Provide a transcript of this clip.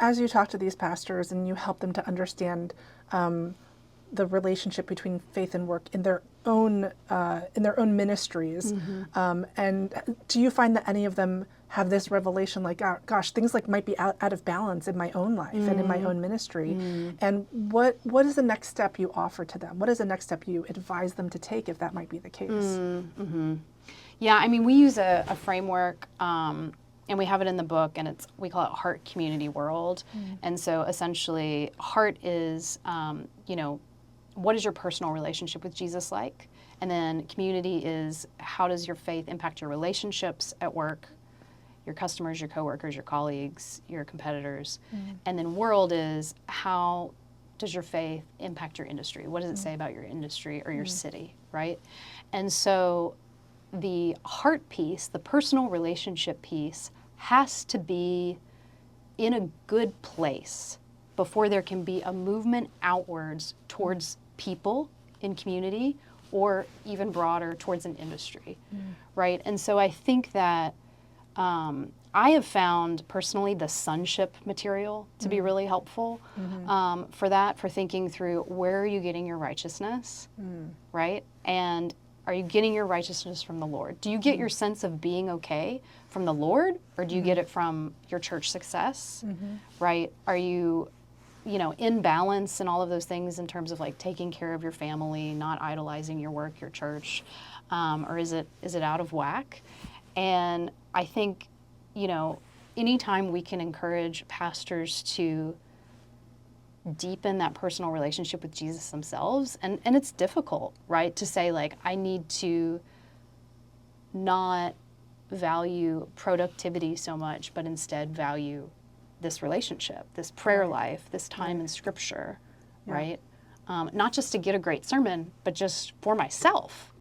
as you talk to these pastors and you help them to understand the relationship between faith and work in their own ministries, and do you find that any of them have this revelation, like, oh, gosh, things like might be out of balance in my own life and in my own ministry, and what is the next step you offer to them? What is the next step you advise them to take if that might be the case? Yeah, I mean, we use a framework, and we have it in the book, and we call it Heart Community World. And so essentially, heart is, what is your personal relationship with Jesus like? And then community is, how does your faith impact your relationships at work, your customers, your coworkers, your colleagues, your competitors? And then world is, how does your faith impact your industry? What does it say about your industry or your city, right? And so the heart piece, the personal relationship piece, has to be in a good place before there can be a movement outwards towards people in community, or even broader towards an industry, right? And so I think that I have found personally the sonship material to be really helpful for that, for thinking through, where are you getting your righteousness, right? And are you getting your righteousness from the Lord? Do you get your sense of being okay from the Lord, or do you get it from your church success, right? Are you, in balance and all of those things in terms of like taking care of your family, not idolizing your work, your church, or is it out of whack? And I think, anytime we can encourage pastors to deepen that personal relationship with Jesus themselves, and it's difficult, right, to say, like, I need to not value productivity so much, but instead value this relationship, this prayer life, this time in Scripture, right? Not just to get a great sermon, but just for myself,